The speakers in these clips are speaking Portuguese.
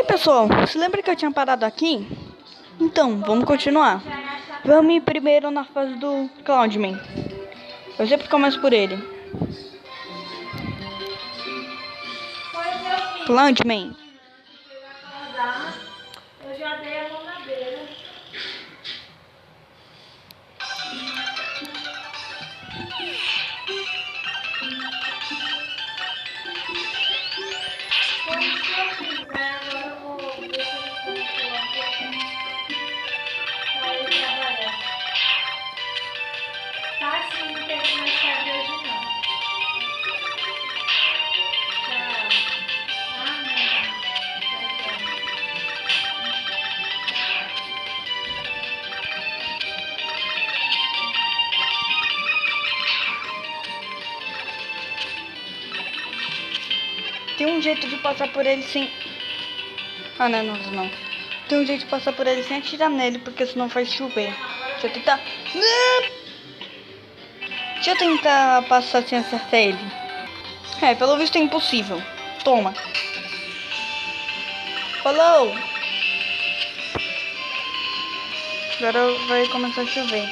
Aí pessoal, se lembra que eu tinha parado aqui? Então, vamos continuar. Vamos ir primeiro na fase do Cloudman. Eu sempre começo por ele. Cloudman. Eu já dei a mamadeira. Foi isso que eu fiz, né? Agora eu vou ver se eu consigo pra ele trabalhar. Tá sim, não teve mais tarde hoje não. Tchau. Ah, não. Tem um jeito de passar por ele sem... Ah, não. Tem um jeito de passar por ele sem atirar nele, porque senão faz chover. Deixa eu tentar... Deixa eu tentar passar sem acertar ele. É, pelo visto é impossível. Toma. Falou! Agora vai começar a chover.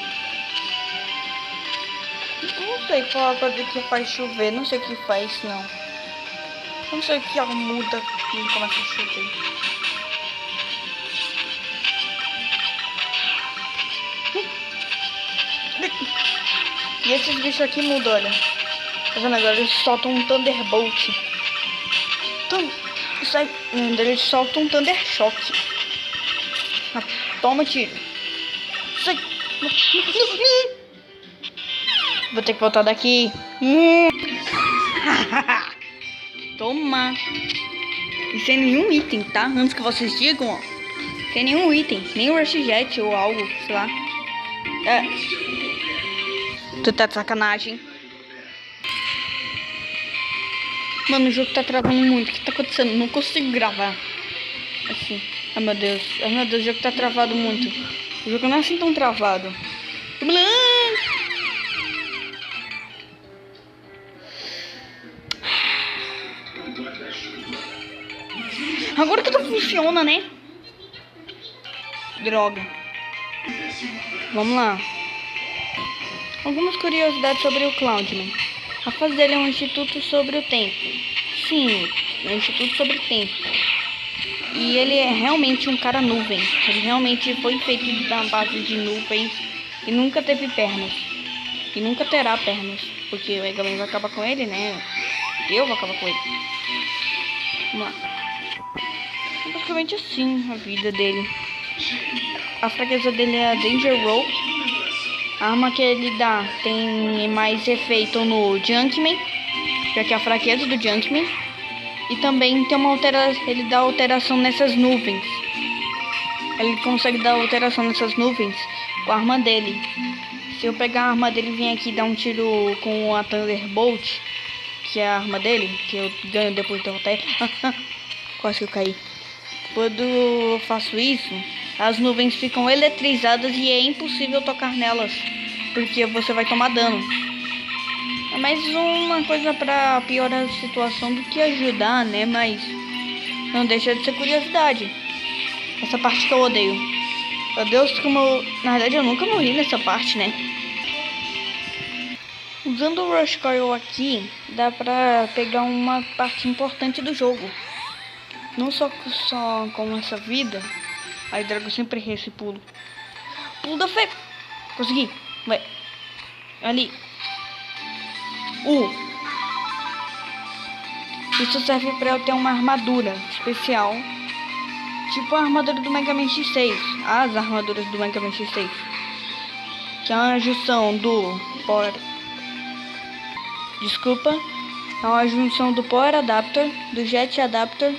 Não sei qual a coisa que faz chover. Não sei o que faz, não. Não sei o que ela muda quando começa a chover. E esses bichos aqui mudam, olha. Tá vendo agora? Eles soltam um Thunderbolt. Eles soltam um Thunder Shock. Ah, toma tiro. Sai. Vou ter que voltar daqui. Toma. E sem nenhum item, tá? Antes que vocês digam, ó. Sem nenhum item. Nem o Rush Jet ou algo, sei lá. É. Tu tá de sacanagem. Mano, o jogo tá travando muito. O que tá acontecendo? Não consigo gravar. Assim. Ai, meu Deus. Ai, meu Deus, o jogo tá travado muito. O jogo não é assim tão travado. Agora que tudo funciona, né? Droga. Vamos lá. Algumas curiosidades sobre o Cloudman. A fase dele é um instituto sobre o tempo. Sim, é um instituto sobre o tempo. E ele é realmente um cara nuvem. Ele realmente foi feito da base de nuvens e nunca teve pernas. E nunca terá pernas. Porque o Mega Man vai acabar com ele, né? Eu vou acabar com ele. Vamos lá. É basicamente assim a vida dele. A fraqueza dele é a Danger Rope. A arma que ele dá tem mais efeito no Junkman, já que é a fraqueza do Junkman. E também tem uma alteração, ele dá alteração nessas nuvens. Ele consegue dar alteração nessas nuvens com a arma dele. Se eu pegar a arma dele e vir aqui e dar um tiro com a Thunderbolt, que é a arma dele, que eu ganho depois de derrotar ele. Quase que eu caí. Quando eu faço isso, as nuvens ficam eletrizadas e é impossível tocar nelas, porque você vai tomar dano. É mais uma coisa pra piorar a situação do que ajudar, né? Mas não deixa de ser curiosidade. Essa parte que eu odeio. Meu Deus, como eu... Na verdade eu nunca morri nessa parte, né? Usando o Rush Coil aqui, dá pra pegar uma parte importante do jogo. Não só com essa vida. Ai, droga, eu sempre errei esse pulo. Pulo da fé. Consegui. Vai. Ali. Isso serve pra eu ter uma armadura especial. Tipo a armadura do Mega Man X6. As armaduras do Mega Man X6. Que é uma junção do Power... Desculpa. É uma junção do Power Adapter, do Jet Adapter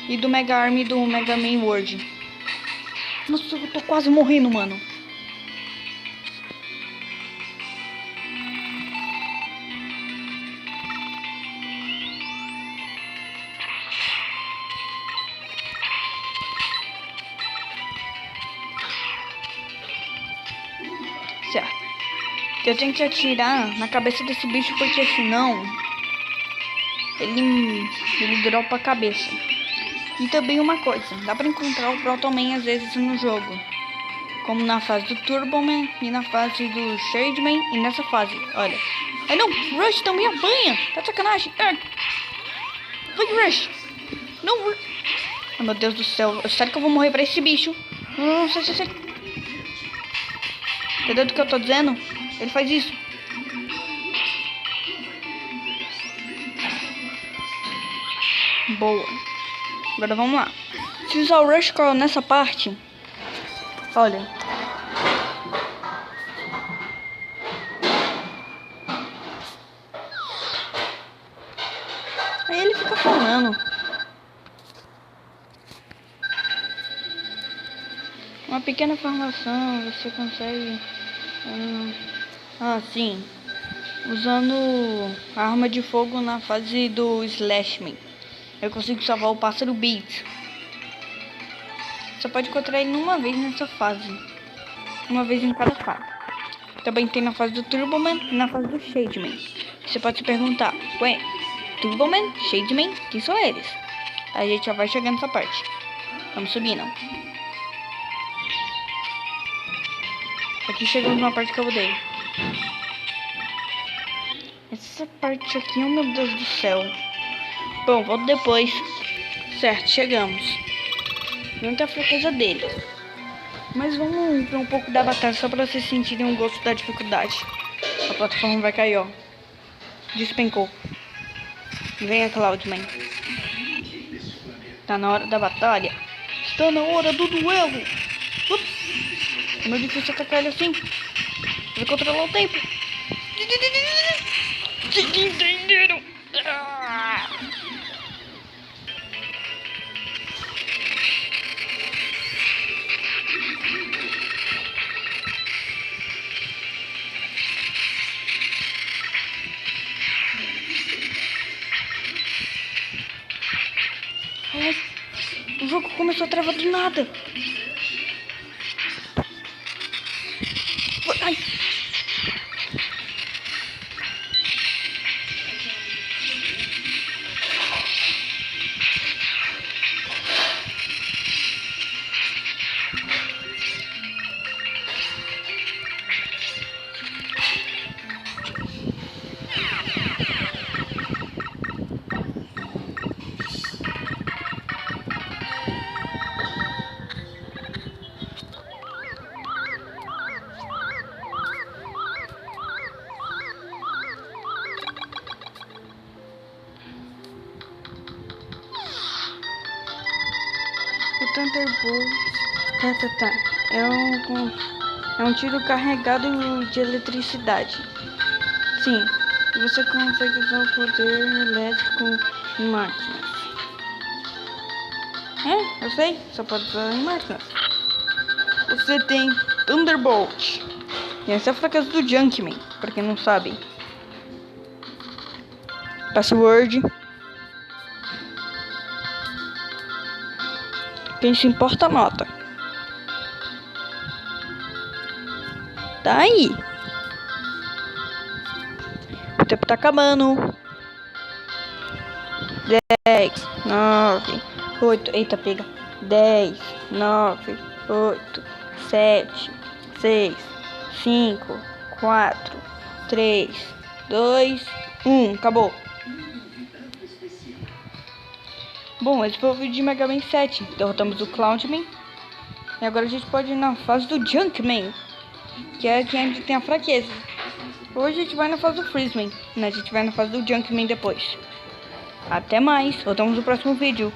e do Mega Arm do Mega Man World. Nossa, eu tô quase morrendo, mano. Certo. Eu tenho que atirar na cabeça desse bicho, porque senão ele dropa a cabeça. E também uma coisa, dá pra encontrar o Proton Man às vezes no jogo. Como na fase do Turbo Man e na fase do Shade Man e nessa fase, olha. Ai não, Rush também apanha, tá de sacanagem. Vai Rush. Não, oh, meu Deus do céu, sério que eu vou morrer pra esse bicho? Não, sério. Entendeu do que eu tô dizendo? Ele faz isso. Boa. Agora vamos lá. Se usar o Rush Call nessa parte, olha. Aí ele fica falando. Uma pequena formação, você consegue... sim. Usando a arma de fogo na fase do Slashman. Eu consigo salvar o pássaro Beat. Você pode encontrar ele uma vez nessa fase. Uma vez em cada fase. Também tem na fase do Turboman e na fase do Shademan. Você pode se perguntar, ué, Turboman, Shademan, quem são eles? A gente já vai chegar nessa parte. Vamos subindo. Aqui chegamos numa parte que eu odeio. Essa parte aqui, oh meu Deus do céu. Bom, volto depois. Certo, chegamos. Muita fraqueza dele. Mas vamos para um pouco da batalha, só para vocês sentirem um gosto da dificuldade. A plataforma vai cair, ó. Despencou. Venha, Cloudman. Tá na hora da batalha. Está na hora do duelo. É muito difícil atacar ele assim. Vai controlar o tempo. Vocês entenderam? O jogo começou a travar do nada. Ai. O Thunderbolt é um tiro carregado de eletricidade. Sim, você consegue usar o poder elétrico em máquinas. Eu sei, só pode usar em máquinas. Você tem Thunderbolt. E essa é a fraqueza do Junkman, pra quem não sabe. Password. Quem se importa, nota. Tá aí. O tempo tá acabando. 10, 9, 8. Eita, pega. 10, 9, 8, 7, 6, 5, 4, 3, 2, 1. Acabou. Bom, esse foi o vídeo de Mega Man 7. Derrotamos o Cloudman. E agora a gente pode ir na fase do Junkman, que é onde tem a fraqueza. Hoje a gente vai na fase do Freezeman, né? A gente vai na fase do Junkman depois. Até mais. Voltamos no próximo vídeo.